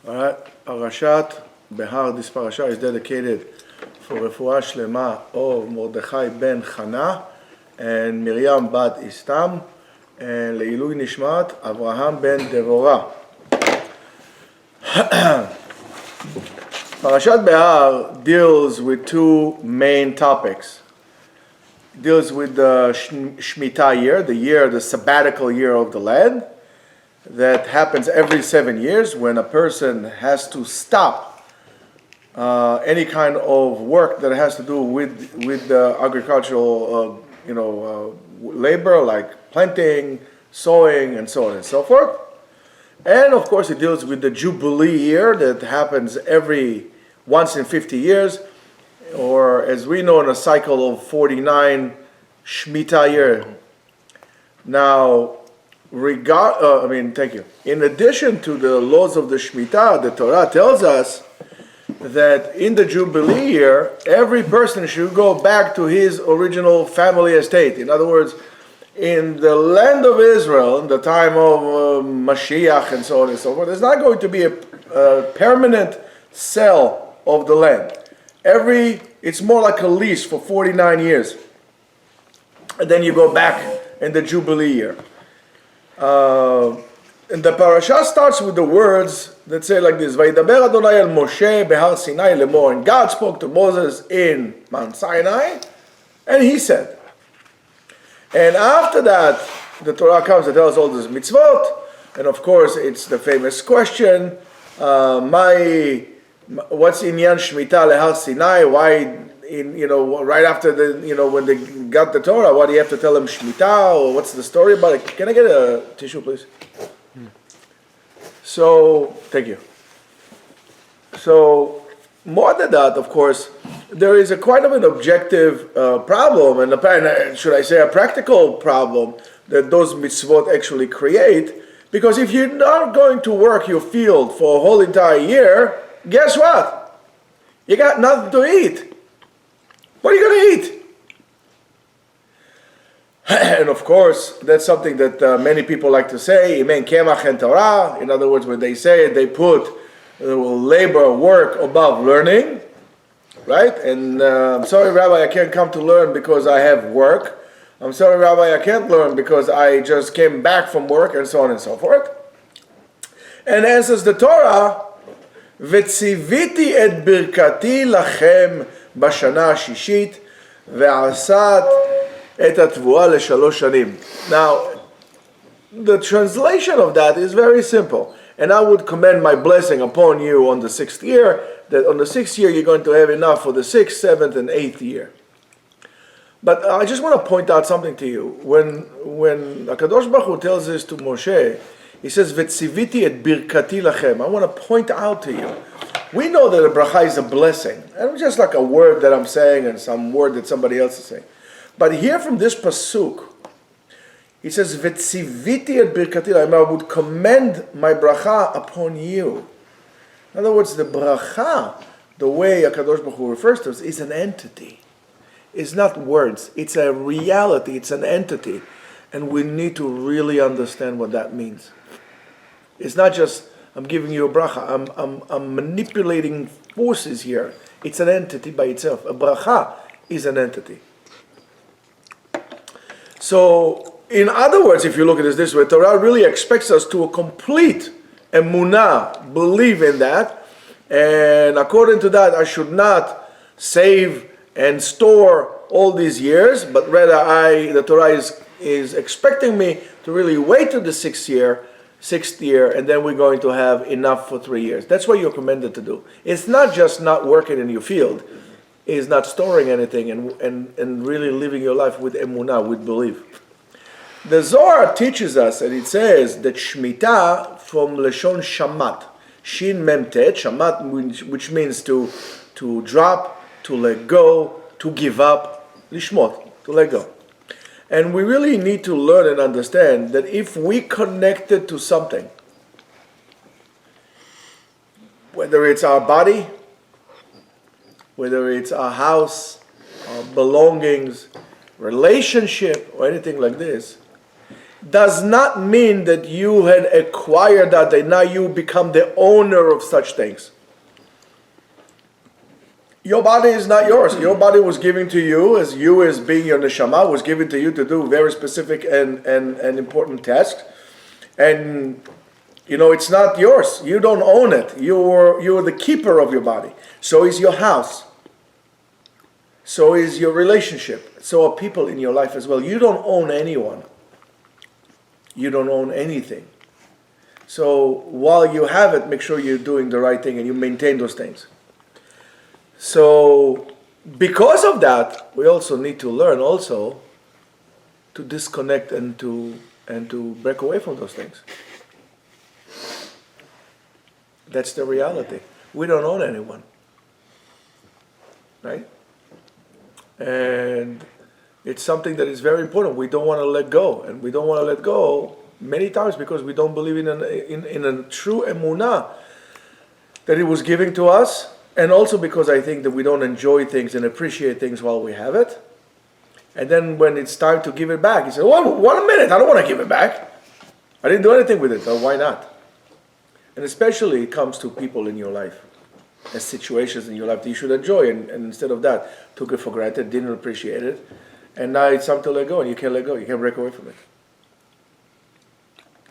Alright, Parashat Behar, this parasha is dedicated for Refuah Shlema of Mordechai ben Chana and Miriam bat Istam and Leilui Nishmat Avraham ben Devorah. Parashat Behar deals with two main topics. It deals with the Shemitah year, the sabbatical year of the land, that happens every 7 years when a person has to stop any kind of work that has to do with agricultural labor, like planting, sowing, and so on and so forth. And of course it deals with the Jubilee year that happens every once in 50 years, or as we know, in a cycle of 49 Shemitah year. Now, thank you. In addition to the laws of the Shemitah, the Torah tells us that in the Jubilee year, every person should go back to his original family estate. In other words, in the land of Israel, in the time of Mashiach and so on and so forth, there's not going to be a permanent sale of the land. It's more like a lease for 49 years. And then you go back in the Jubilee year. And the parasha starts with the words that say like this: Vaydaber Adonai el Moshe Behar Sinai lemor. And God spoke to Moses in Mount Sinai, and he said. And after that, the Torah comes and tells all these mitzvot, and of course it's the famous question: what's inyan Shemitah lehar Sinai? Why? Right after when they got the Torah, why do you have to tell them Shemitah, or what's the story about it? Can I get a tissue, please? So, thank you. So, more than that, of course, there is a quite of an objective problem, and should I say a practical problem, that those mitzvot actually create. Because if you're not going to work your field for a whole entire year, guess what? You got nothing to eat. What are you going to eat? And of course, that's something that many people like to say, Imen Kemach and Torah. In other words, when they say it, they put labor, work above learning, right? And I'm sorry, Rabbi, I can't come to learn because I have work. I'm sorry, Rabbi, I can't learn because I just came back from work, and so on and so forth. And answers the Torah, V'tziviti et birkati lachem בשנה השישית ועשת את התבואה לשלוש שנים. Now, the translation of that is very simple. And I would commend my blessing upon you on the 6th year, that on the 6th year you're going to have enough for the 6th, 7th, and 8th year. But I just want to point out something to you. When HaKadosh Baruch Hu tells this to Moshe, he says, V'tziviti et birkati lachem. I want to point out to you, we know that a bracha is a blessing. And it's just like a word that I'm saying and some word that somebody else is saying. But here from this pasuk, he says, V'tziviti et birkati lachem. I would commend my bracha upon you. In other words, the bracha, the way HaKadosh Baruch Hu refers to it, is an entity. It's not words. It's a reality. It's an entity. And we need to really understand what that means. It's not just, I'm giving you a bracha. I'm manipulating forces here. It's an entity by itself. A bracha is an entity. So, in other words, if you look at it this way, Torah really expects us to a complete emunah, believe in that. And according to that, I should not save and store all these years, but rather the Torah is expecting me to really wait till the 6th year, and then we're going to have enough for 3 years. That's what you're commanded to do. It's not just not working in your field. It's not storing anything and really living your life with emunah, with belief. The Zohar teaches us, and it says that Shemitah from Lashon Shamat, Shin Mem Tet, Shamat, which means to drop, to let go, to give up, Lishmot, to let go. And we really need to learn and understand that if we connected to something, whether it's our body, whether it's our house, our belongings, relationship, or anything like this, does not mean that you had acquired that and now you become the owner of such things. Your body is not yours. Your body was given to you as being your neshama, was given to you to do very specific and important tasks. And it's not yours. You don't own it. You're the keeper of your body. So is your house. So is your relationship. So are people in your life as well. You don't own anyone. You don't own anything. So while you have it, make sure you're doing the right thing and you maintain those things. So because of that, we also need to learn also to disconnect and to break away from those things. That's the reality. We don't own anyone. Right? And it's something that is very important. We don't want to let go. And we don't want to let go many times because we don't believe in a true emunah that it was given to us. And also because I think that we don't enjoy things and appreciate things while we have it. And then when it's time to give it back, you say, well, 1 minute, I don't want to give it back. I didn't do anything with it, so why not? And especially it comes to people in your life, and situations in your life that you should enjoy. And instead of that, took it for granted, didn't appreciate it. And now it's time to let go, and you can't let go. You can't break away from it.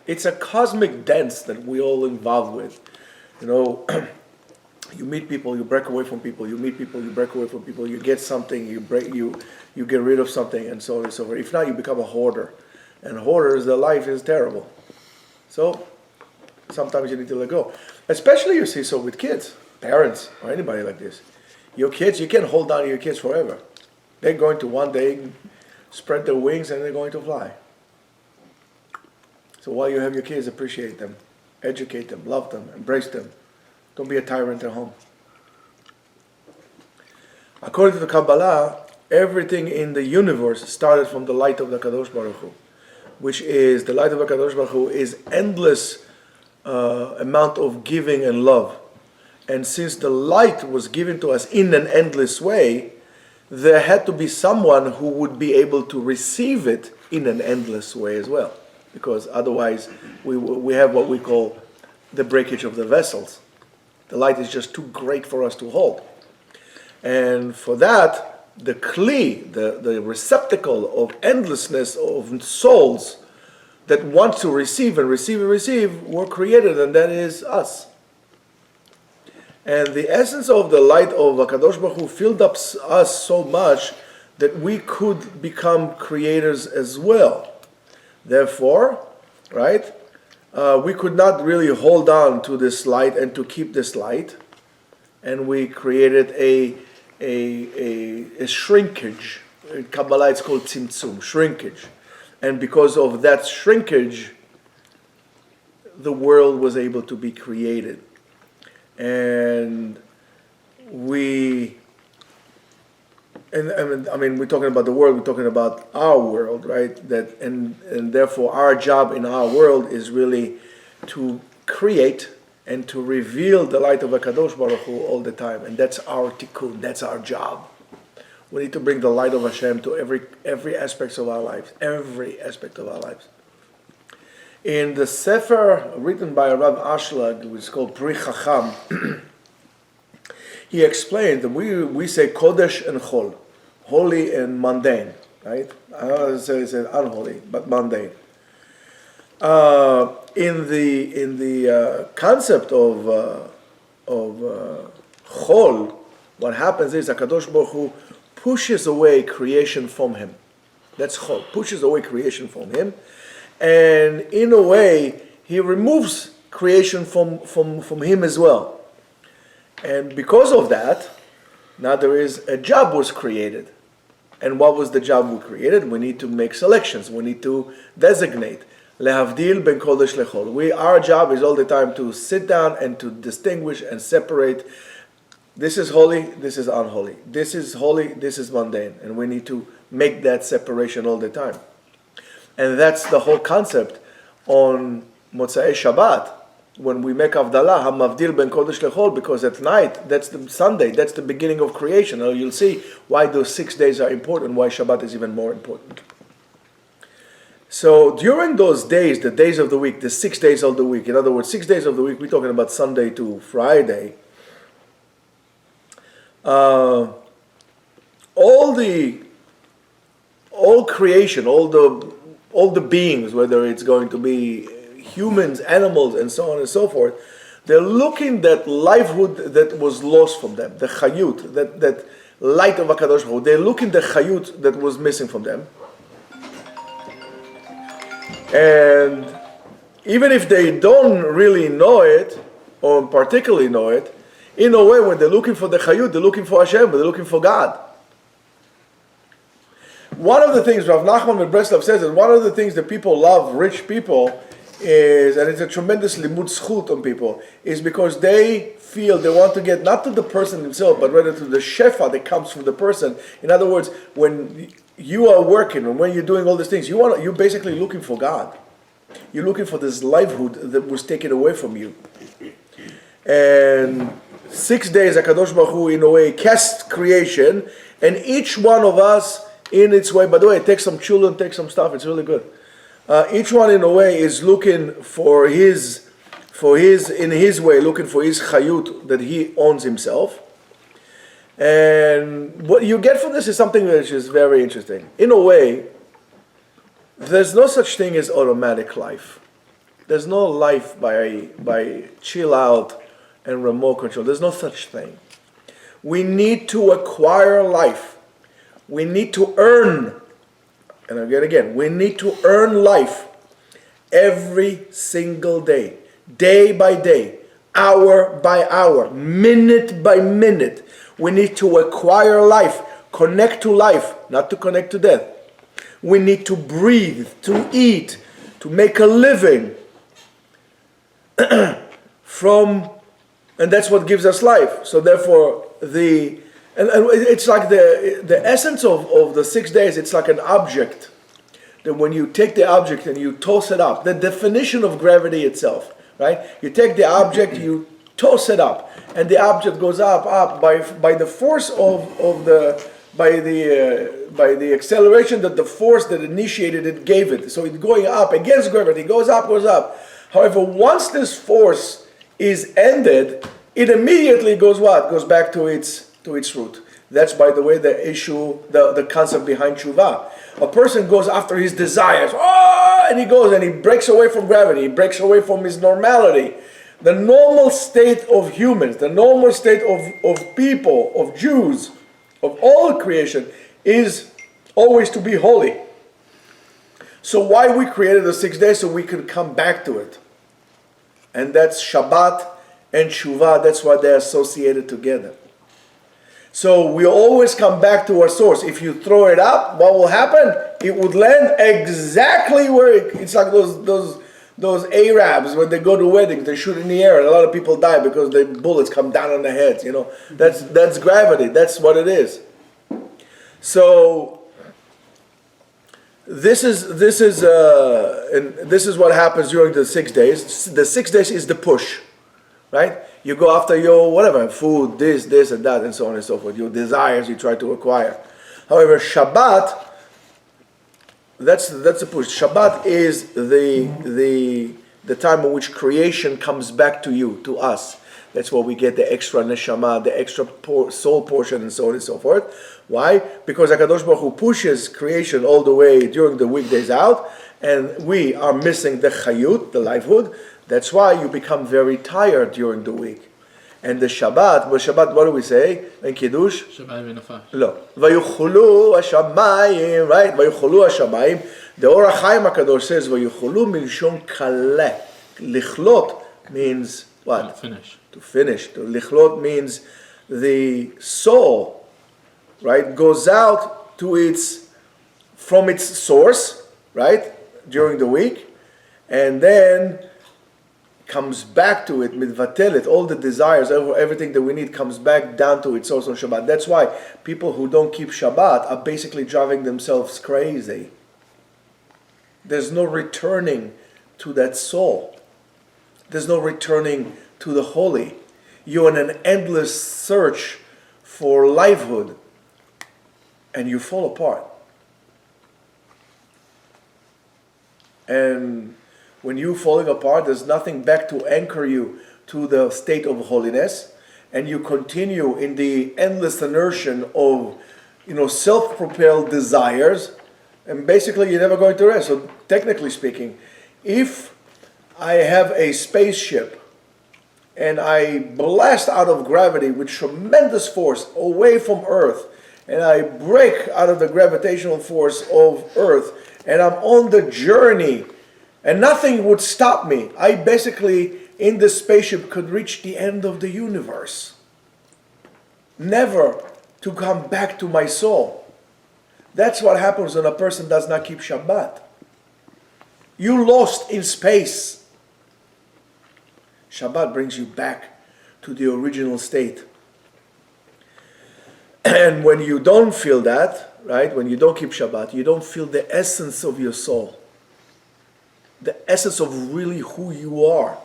It's a cosmic dance that we all involved with. You meet people, you break away from people. You meet people, you break away from people. You get something, you get rid of something, and so on and so forth. If not, you become a hoarder. And hoarders, their life is terrible. So sometimes you need to let go. Especially you see so with kids, parents, or anybody like this. Your kids, you can't hold on to your kids forever. They're going to one day spread their wings and they're going to fly. So while you have your kids, appreciate them, educate them, love them, embrace them. Don't be a tyrant at home. According to the Kabbalah, everything in the universe started from the light of the Kadosh Baruch Hu, which is the light of the Kadosh Baruch Hu is endless amount of giving and love. And since the light was given to us in an endless way, there had to be someone who would be able to receive it in an endless way as well. Because otherwise we have what we call the breakage of the vessels. The light is just too great for us to hold. And for that, the kli, the receptacle of endlessness of souls that want to receive and receive and receive were created, and that is us. And the essence of the light of HaKadosh Baruch Hu filled up us so much that we could become creators as well. Therefore, right, we could not really hold on to this light and to keep this light, and we created a shrinkage. In Kabbalah it's called tzimtzum, shrinkage. And because of that shrinkage, the world was able to be created. And we're talking about the world, we're talking about our world, right? And therefore our job in our world is really to create and to reveal the light of HaKadosh Baruch Hu all the time. And that's our tikkun, that's our job. We need to bring the light of Hashem to every aspect of our lives, every aspect of our lives. In the Sefer written by Rav Ashlag, which is called Pri Chacham, he explained that we say Kodesh and Chol, holy and mundane, right? I don't say unholy, but mundane. In the concept of Chol, what happens is HaKadosh Baruch Hu pushes away creation from him. That's Chol, pushes away creation from him. And in a way, he removes creation from him as well. And because of that, now there is a job was created. And what was the job we created? We need to make selections. We need to designate. Lehavdil ben kodesh lechol. Our job is all the time to sit down and to distinguish and separate. This is holy, this is unholy. This is holy, this is mundane. And we need to make that separation all the time. And that's the whole concept on Motzei Shabbat, when we make Havdalah, Hamavdil ben Kodesh Lechol, because at night, that's the Sunday, that's the beginning of creation. Now you'll see why those 6 days are important, why Shabbat is even more important. So during those days, the days of the week, the 6 days of the week, in other words, 6 days of the week, we're talking about Sunday to Friday, all creation, all the beings, whether it's going to be humans, animals, and so on and so forth, they're looking that livelihood that was lost from them, the chayut, that light of HaKadosh Baruch Hu. They're looking the chayut that was missing from them. And even if they don't really know it, or particularly know it, in a way, when they're looking for the chayut, they're looking for Hashem, they're looking for God. One of the things Rav Nachman ben Breslov says is one of the things that people love, rich people, is, and it's a tremendous limud zchut on people, is because they feel they want to get not to the person himself, but rather to the shefa that comes from the person. In other words, when you are working and when you're doing all these things, you're basically looking for God. You're looking for this livelihood that was taken away from you. And 6 days, HaKadosh Baruch Hu, in a way, cast creation, and each one of us, in its way, by the way, take some children, take some stuff, it's really good. Each one, in a way, is looking for his in his way, looking for his chayut that he owns himself. And what you get from this is something which is very interesting. In a way, there's no such thing as automatic life. There's no life by chill out and remote control. There's no such thing. We need to acquire life. We need to earn, and again, we need to earn life every single day, day by day, hour by hour, minute by minute. We need to acquire life, connect to life, not to connect to death. We need to breathe, to eat, to make a living from, and that's what gives us life. So therefore, and it's like the essence of the 6 days, it's like an object. That when you take the object and you toss it up, the definition of gravity itself, right? You take the object, you toss it up, and the object goes up by the force by the acceleration that the force that initiated it gave it. So it's going up against gravity, goes up, goes up. However, once this force is ended, it immediately goes what? Goes back to its root. That's, by the way, the issue, the concept behind tshuva. A person goes after his desires, and he goes and he breaks away from gravity, he breaks away from his normality. The normal state of humans, the normal state of people, of Jews, of all creation, is always to be holy. So why we created the 6 days? So we could come back to it. And that's Shabbat and Shuvah, that's why they're associated together. So we always come back to our source. If you throw it up, what will happen? It would land exactly where it's like those Arabs when they go to weddings, they shoot in the air, and a lot of people die because the bullets come down on their heads. You know, that's gravity. That's what it is. So this is what happens during the 6 days. The 6 days is the push, right? You go after your whatever, food, this and that, and so on and so forth. Your desires you try to acquire. However, Shabbat, that's a push. Shabbat is the time in which creation comes back to you, to us. That's where we get the extra neshama, the extra soul portion, and so on and so forth. Why? Because HaKadosh Baruch Hu pushes creation all the way during the weekdays out, and we are missing the chayut, the livelihood. That's why you become very tired during the week. And the Shabbat, what do we say in Kiddush? Shamayim v'nafash. No. Vayuchulu hashamayim, right? Vayuchulu hashamayim. The Or HaChaim HaKadosh says, Vayuchulu milshon kaleh. Lichlot means what? To finish. To lichlot means the soul, right, goes out to from its source, right, during the week, and then comes back to it, midvatelet, all the desires, everything that we need comes back down to its source on Shabbat. That's why people who don't keep Shabbat are basically driving themselves crazy. There's no returning to that soul. There's no returning to the holy. You're in an endless search for livelihood, and you fall apart. And when you're falling apart, there's nothing back to anchor you to the state of holiness, and you continue in the endless inertia of, self-propelled desires, and basically you're never going to rest. So technically speaking, if I have a spaceship and I blast out of gravity with tremendous force away from Earth, and I break out of the gravitational force of Earth, and I'm on the journey, and nothing would stop me. I basically, in this spaceship, could reach the end of the universe. Never to come back to my soul. That's what happens when a person does not keep Shabbat. You lost in space. Shabbat brings you back to the original state. And when you don't feel that, right, when you don't keep Shabbat, you don't feel the essence of your soul. The essence of really who you are.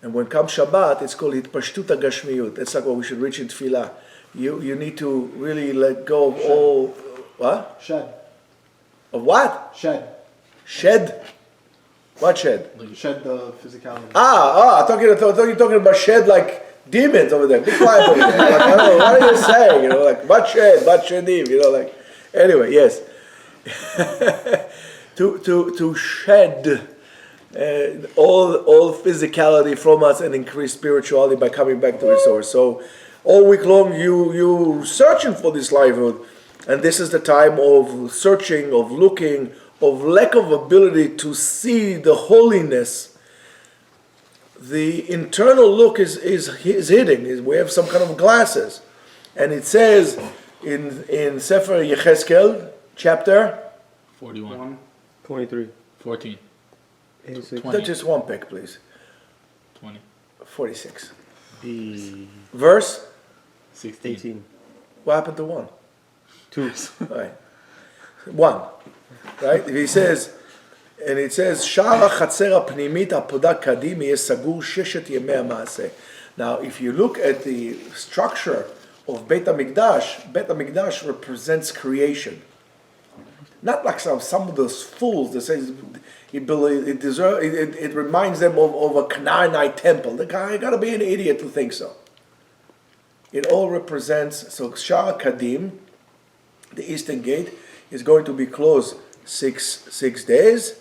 And when comes Shabbat, it's called Hitpashtuta Gashmiyut. That's like what we should reach in Tefillah. You need to really let go of all, what? Shed. Of what? Shed. Shed? What shed? Shed the physicality. I thought you were talking about shed like demons over there. Be quiet over there. Like, I don't know, what are you saying? Like, what shedim? Anyway, yes. to shed all physicality from us and increase spirituality by coming back to the source. So all week long you searching for this livelihood, and this is the time of searching, of looking, of lack of ability to see the holiness. The internal look is hidden. We have some kind of glasses, and it says in Sefer Yecheskel chapter 41, 23, 14, 86, 20. Just one pick, please. 20, 46. B, Verse. 16. 18, What happened to one? 2. Right. One. Right? He says, and it says, Shara Chatzera Pnimit Apoda Kadim Yeh Sagur Sheshet Yemei HaMaaseh. Now, if you look at the structure of Beit HaMikdash represents creation. Not like some of those fools that says it reminds them of a Canaanite temple. The guy got to be an idiot to think so. It all represents, so Shara Kadim, the eastern gate, is going to be closed six days.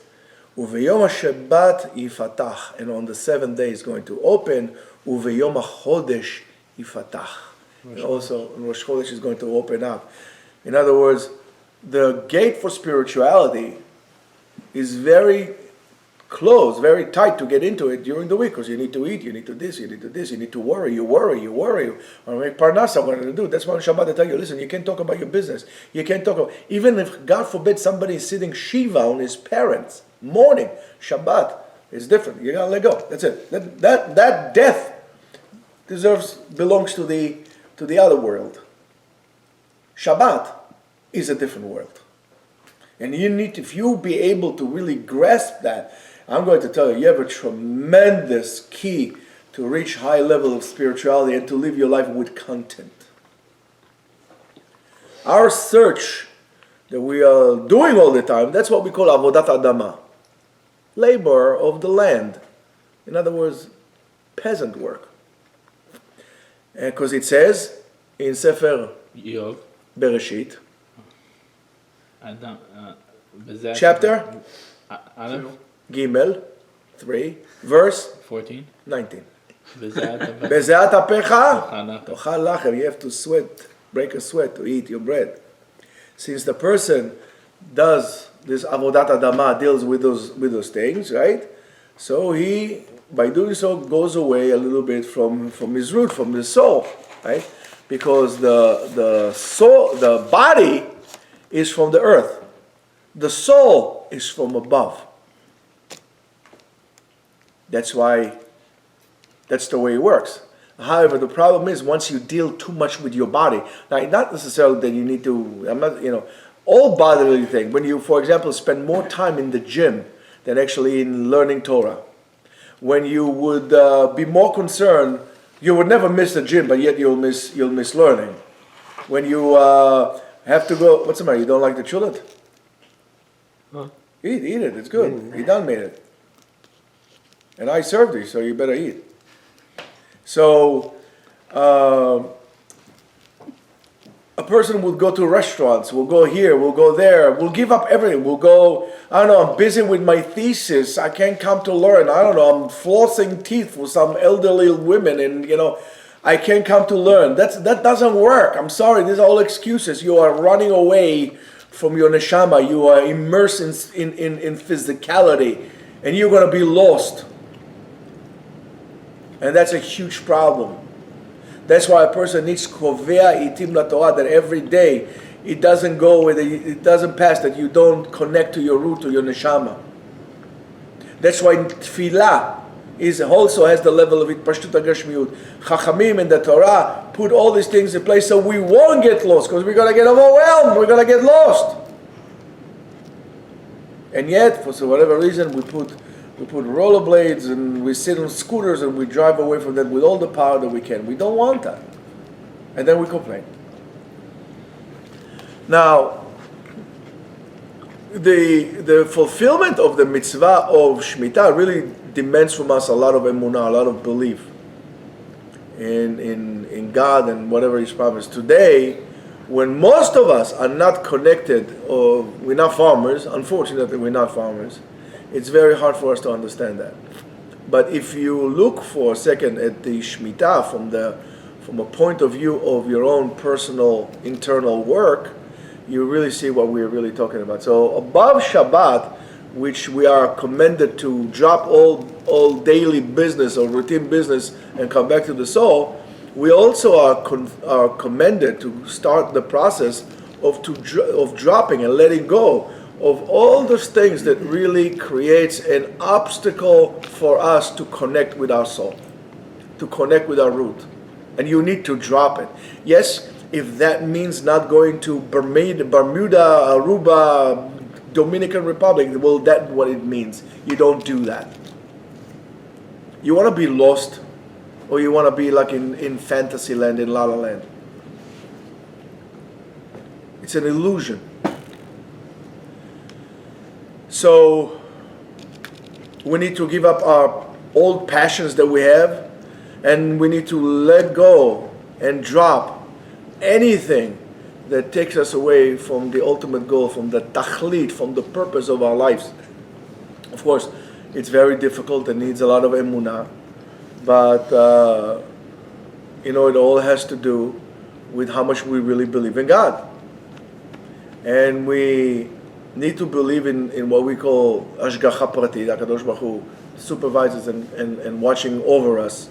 Uveyom HaShabbat Yifatach, and on the 7th day is going to open. Uveyom HaChodesh Yifatach, and also Rosh Chodesh is going to open up. In other words, the gate for spirituality is very close, very tight to get into it during the week, because you need to eat, you need to this, you need to this, you need to worry, you worry. Or make parnasa, what to do? That's why on Shabbat they tell you, listen, you can't talk about your business. You can't talk about, even if, God forbid, somebody is sitting Shiva on his parents, mourning, Shabbat is different. You gotta let go. That's it. That death belongs to the other world. Shabbat is a different world. And if you be able to really grasp that, I'm going to tell you, you have a tremendous key to reach high level of spirituality and to live your life with content. Our search that we are doing all the time, that's what we call avodat adama, labor of the land. In other words, peasant work. Because it says in Sefer Yov, Bereshit, Adam, chapter Aleph, Gimel 3, verse 14. 19. Bezeat Bezeat apecha Tochal tochal lachem. You have to sweat, break a sweat to eat your bread. Since the person does this avodat adama, deals with those things, right? So he, by doing so, goes away a little bit from his root, from his soul, right? Because the soul, the body is from the earth. The soul is from above. That's why, that's the way it works. However, the problem is once you deal too much with your body, now not necessarily that you need to, all bodily things, when you, for example, spend more time in the gym than actually in learning Torah, when you would be more concerned, you would never miss the gym, but yet you'll miss learning. When you have to go, what's the matter, you don't like the chulet? Huh? Eat it. It's good. He done made it. And I served you, so you better eat. So, a person would go to restaurants, will go here, will go there, will give up everything, will go, I don't know, I'm busy with my thesis, I can't come to learn, I don't know, I'm flossing teeth with some elderly women and, I can't come to learn. That doesn't work. I'm sorry, these are all excuses. You are running away from your neshama, you are immersed in physicality, and you're going to be lost. And that's a huge problem. That's why a person needs kovea itim la Torah, that every day it doesn't go with it doesn't pass that you don't connect to your root, to your neshama. That's why tefillah also has the level of itpashtut hagashmiut. Chachamim in the Torah put all these things in place so we won't get lost, because we're gonna get overwhelmed, we're gonna get lost. And yet, for whatever reason, we put rollerblades and we sit on scooters and we drive away from that with all the power that we can. We don't want that. And then we complain. Now, the fulfillment of the mitzvah of Shemitah really demands from us a lot of emunah, a lot of belief in God and whatever He's promised. Today, when most of us are not connected, or we're not farmers, unfortunately we're not farmers, it's very hard for us to understand that. But if you look for a second at the Shemitah from a point of view of your own personal internal work, you really see what we're really talking about. So above Shabbat, which we are commended to drop all daily business or routine business and come back to the soul, we also are commended to start the process of dropping and letting go of all those things that really creates an obstacle for us to connect with our soul, to connect with our root. And you need to drop it. Yes, if that means not going to Bermuda, Aruba, Dominican Republic, well, that's what it means. You don't do that. You want to be lost, or you want to be like in fantasy land, in La La Land. It's an illusion. So we need to give up our old passions that we have, and we need to let go and drop anything that takes us away from the ultimate goal, from the tachlit, from the purpose of our lives. Of course, it's very difficult and needs a lot of emunah, but it all has to do with how much we really believe in God. And we need to believe in what we call Ashgacha Prati, HaKadosh Baruch Hu supervises and watching over us.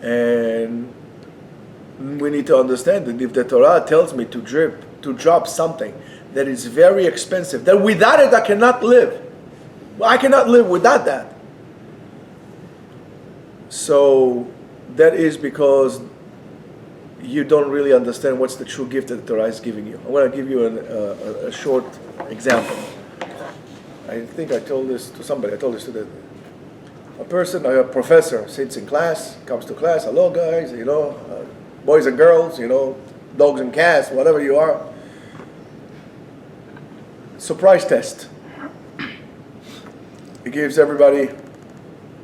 And we need to understand that if the Torah tells me to drop something that is very expensive, that without it I cannot live. I cannot live without that. So that is because you don't really understand what's the true gift that the Torah is giving you. I want to give you a short example. I think I told this to somebody. I told this to a professor sits in class, comes to class. Hello, guys. Boys and girls. Dogs and cats. Whatever you are. Surprise test. He gives everybody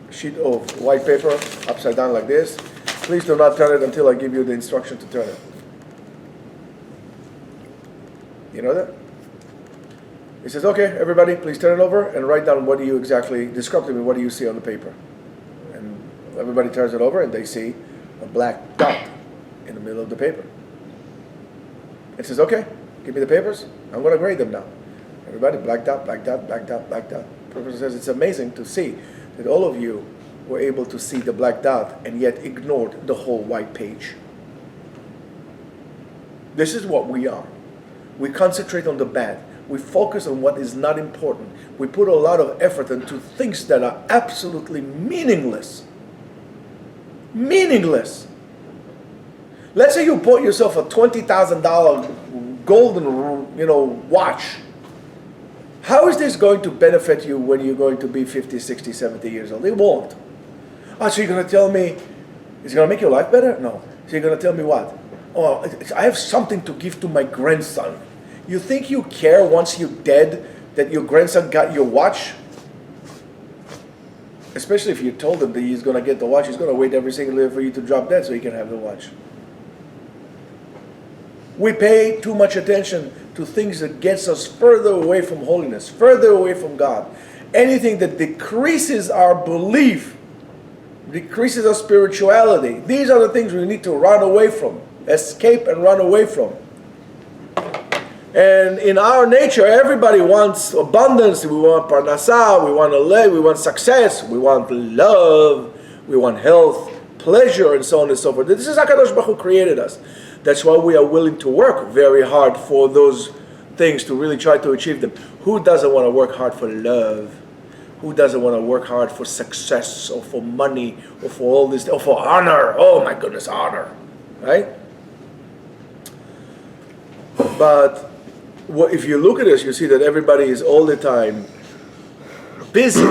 a sheet of white paper upside down like this. Please do not turn it until I give you the instruction to turn it. You know that? He says, okay, everybody, please turn it over and write down what do you exactly, describe to me, what do you see on the paper? And everybody turns it over and they see a black dot in the middle of the paper. It says, okay, give me the papers. I'm going to grade them now. Everybody, black dot, black dot, black dot, black dot. The professor says, it's amazing to see that all of you were able to see the black dot and yet ignored the whole white page. This is what we are. We concentrate on the bad. We focus on what is not important. We put a lot of effort into things that are absolutely meaningless. Meaningless. Let's say you bought yourself a $20,000 golden, watch. How is this going to benefit you when you're going to be 50, 60, 70 years old? It won't. So you're going to tell me, it's going to make your life better? No. So you're going to tell me what? Oh, I have something to give to my grandson. You think you care once you're dead that your grandson got your watch? Especially if you told him that he's going to get the watch, he's going to wait every single day for you to drop dead so he can have the watch. We pay too much attention to things that gets us further away from holiness, further away from God. Anything that decreases our belief, decreases our spirituality. These are the things we need to run away from, escape and run away from. And in our nature, everybody wants abundance. We want parnasah, we want to live, we want success, we want love, we want health, pleasure, and so on and so forth. This is HaKadosh Baruch Hu created us. That's why we are willing to work very hard for those things, to really try to achieve them. Who doesn't want to work hard for love? Who doesn't want to work hard for success, or for money, or for all this, or for honor? Oh my goodness, honor, right? But if you look at this, you see that everybody is all the time busy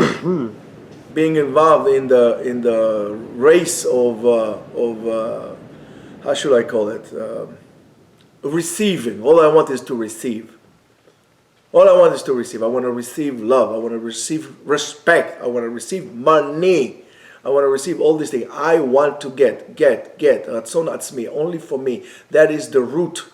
being involved in the race of how should I call it? Receiving. All I want is to receive. All I want is to receive. I want to receive love. I want to receive respect. I want to receive money. I want to receive all these things. I want to get. Ratzon atzmi, only for me. That is the root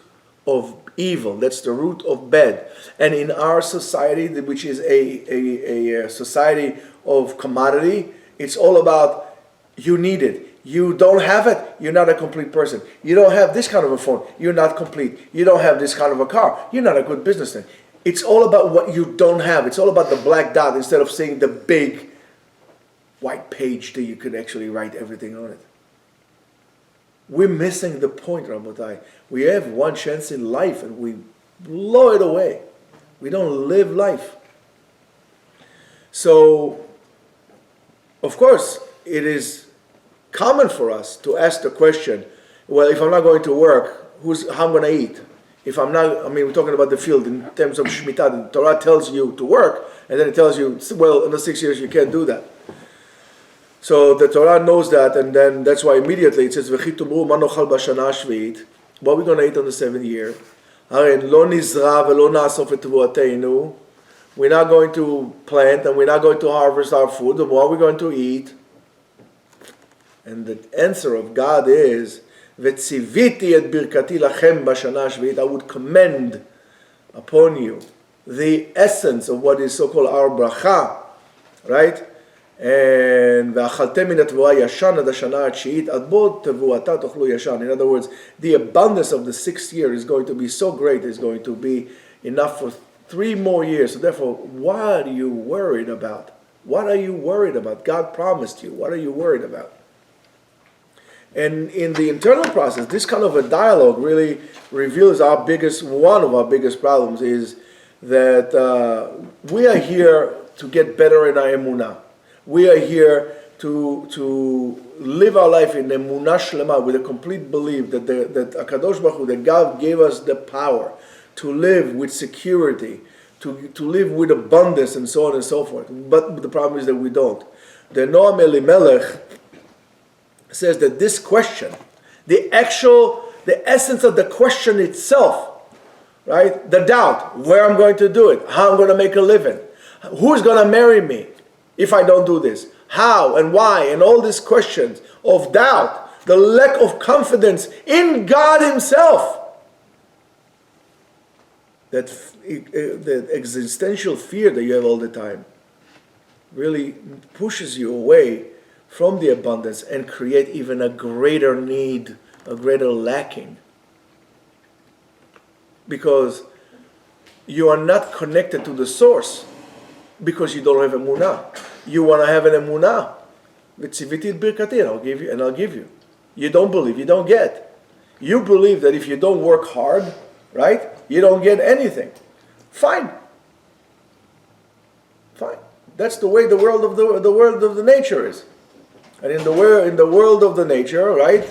of evil. That's the root of bad. And in our society, which is a society of commodity, it's all about you need it. You don't have it, you're not a complete person. You don't have this kind of a phone, you're not complete. You don't have this kind of a car, you're not a good businessman. It's all about what you don't have. It's all about the black dot instead of seeing the big white page that you could actually write everything on it. We're missing the point, Rabotai. We have one chance in life and we blow it away. We don't live life. So, of course, it is common for us to ask the question, well, if I'm not going to work, how I'm going to eat? If I'm not, we're talking about the field in terms of Shemitah. The Torah tells you to work, and then it tells you, well, in the 6 years you can't do that. So the Torah knows that, and then that's why immediately it says, "V'chi tumru ma nochal b'shana hashvi'it." What are we going to eat on the 7th year? We're not going to plant, and we're not going to harvest our food. What are we going to eat? And the answer of God is, "V'tziviti et birkati lachem b'shana hashvi'it." I would commend upon you the essence of what is so-called our bracha, right? And "V'achaltem min haTvorah yashan ad hashana hatshivit ad bo tevuata tochlu yashan." In other words, the abundance of the 6th year is going to be so great, it's going to be enough for 3 more years. So therefore, what are you worried about? What are you worried about? God promised you. What are you worried about? And in the internal process, this kind of a dialogue really reveals one of our biggest problems is that we are here to get better in our emunah. We are here to live our life in emunah shlema, with a complete belief that HaKadosh Baruch Hu, that God gave us the power to live with security, to live with abundance, and so on and so forth. But the problem is that we don't. The Noam Elimelech says that this question, the essence of the question itself, right? The doubt, where I'm going to do it, how I'm going to make a living, who's going to marry me if I don't do this, how and why, and all these questions of doubt, the lack of confidence in God Himself, that existential fear that you have all the time, really pushes you away from the abundance and create even a greater need, a greater lacking. Because you are not connected to the source, because you don't have emunah. You want to have an emunah. V'tziviti et birkati, and I'll give you. You don't believe, you don't get. You believe that if you don't work hard, right, you don't get anything. Fine. That's the way the world of the nature is. And in the world of the nature, right?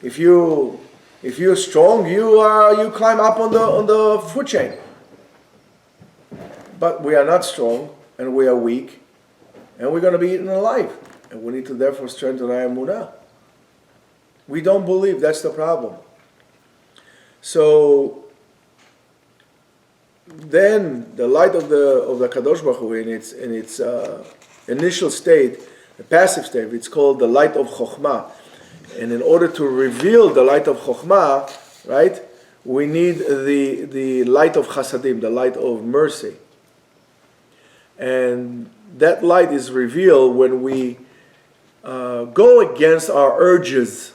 If you're strong, you climb up on the food chain. But we are not strong, and we are weak, and we're going to be eaten alive, and we need to therefore strengthen our emunah. We don't believe. That's the problem. So then the light of the Kadosh Baruch Hu in its initial state, the passive state, it's called the light of Chokhmah. And in order to reveal the light of Chokhmah, right, we need the light of Chasadim, the light of mercy. And that light is revealed when we go against our urges.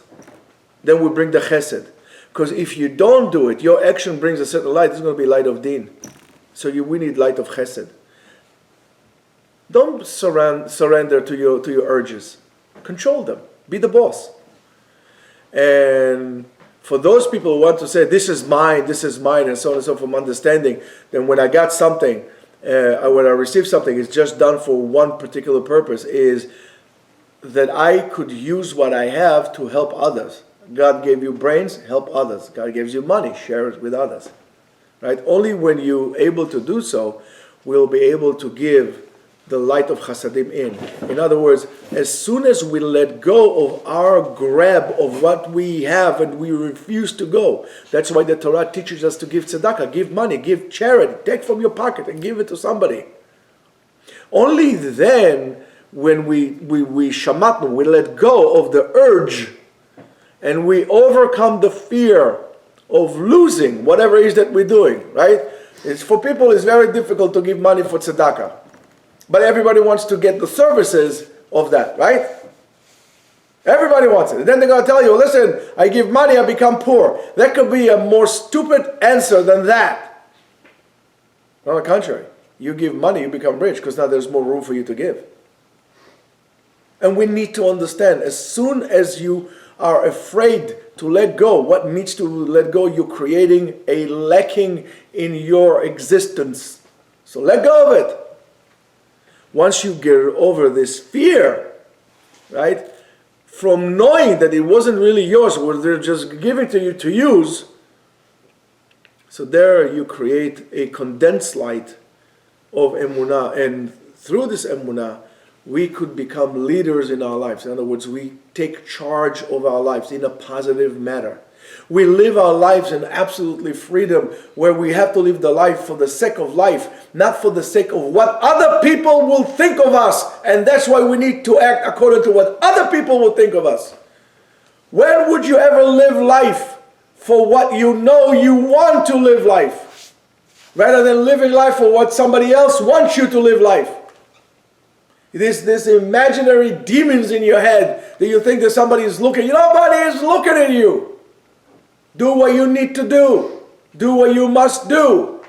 Then we bring the Chesed. Because if you don't do it, your action brings a certain light. It's going to be light of Din. So we need light of Chesed. Don't surrender to your urges. Control them. Be the boss. And for those people who want to say, this is mine, and so on and so forth, from understanding, then when I got something, when I receive something, it's just done for one particular purpose, is that I could use what I have to help others. God gave you brains, help others. God gives you money, share it with others. Right? Only when you're able to do so, we'll be able to give the light of Chasadim in. In other words, as soon as we let go of our grab of what we have and we refuse to go, that's why the Torah teaches us to give tzedakah, give money, give charity, take from your pocket and give it to somebody. Only then, when we shamatnu, we let go of the urge and we overcome the fear of losing whatever it is that we're doing, right? For people, it's very difficult to give money for tzedakah. But everybody wants to get the services of that, right? Everybody wants it. And then they're going to tell you, listen, I give money, I become poor. That could be a more stupid answer than that. On the contrary, you give money, you become rich, because now there's more room for you to give. And we need to understand, as soon as you are afraid to let go, what needs to let go, you're creating a lacking in your existence. So let go of it. Once you get over this fear, right, from knowing that it wasn't really yours, or they're just giving to you to use, so there you create a condensed light of emunah, and through this emunah, we could become leaders in our lives. In other words, we take charge of our lives in a positive manner. We live our lives in absolutely freedom, where we have to live the life for the sake of life, not for the sake of what other people will think of us. And that's why we need to act according to what other people will think of us. When would you ever live life for what you know you want to live life, rather than living life for what somebody else wants you to live life? This imaginary demons in your head that you think that somebody is looking. Nobody is looking at you. Do what you need to do. Do what you must do.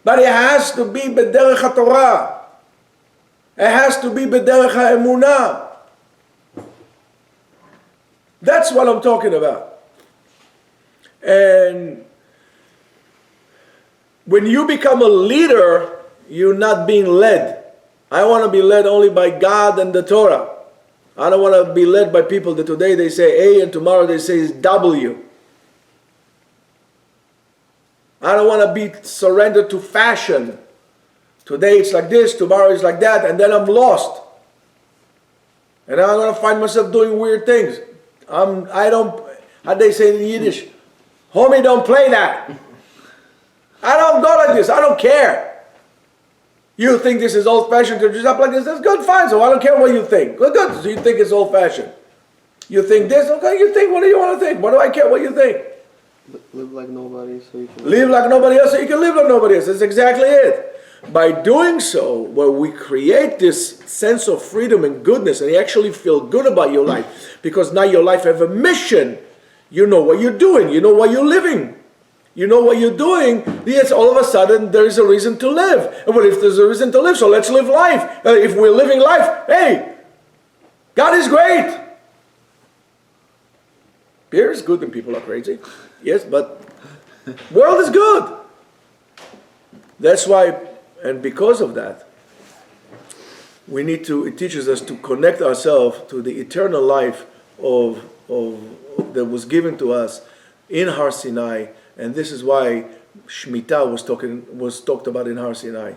But it has to be b'derech HaTorah. It has to be b'derech HaEmunah. That's what I'm talking about. And when you become a leader, you're not being led. I want to be led only by God and the Torah. I don't want to be led by people that today they say A and tomorrow they say W. I don't want to be surrendered to fashion. Today it's like this, tomorrow it's like that, and then I'm lost. And I'm going to find myself doing weird things. How they say in Yiddish, homie, don't play that. I don't go like this, I don't care. You think this is old-fashioned to dress up like this? That's good, fine, so I don't care what you think. Good, good, so you think it's old-fashioned. You think this, okay, you think, what do you want to think? What do I care what you think? Live like nobody so you can live like nobody else so you can live like nobody else. That's exactly it. By doing so, where we create this sense of freedom and goodness, and you actually feel good about your life, because now your life has a mission. You know what you're doing. You know what you're living. You know what you're doing. Yes, all of a sudden there is a reason to live. And well, if there's a reason to live, so let's live life. If we're living life, hey, God is great. Beer is good and people are crazy. Yes, but world is good. That's why, and because of that, it teaches us to connect ourselves to the eternal life of that was given to us in Har Sinai, and this is why Shemitah was talked about in Har Sinai,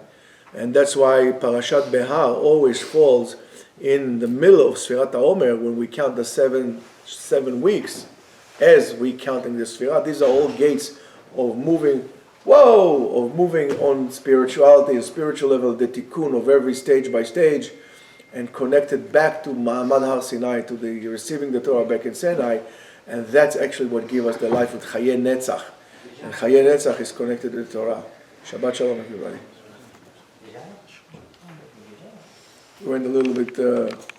and that's why Parashat Behar always falls in the middle of Sfirat HaOmer when we count the seven weeks. As we counting the Sfirat, these are all gates of moving whoa, of moving on spirituality, a spiritual level, the tikkun of every stage by stage, and connected back to Ma'amad Har Sinai, to the receiving the Torah back in Sinai, and that's actually what gives us the life with Chayei Netzach. And Chayei Netzach is connected to the Torah. Shabbat Shalom, everybody. We went a little bit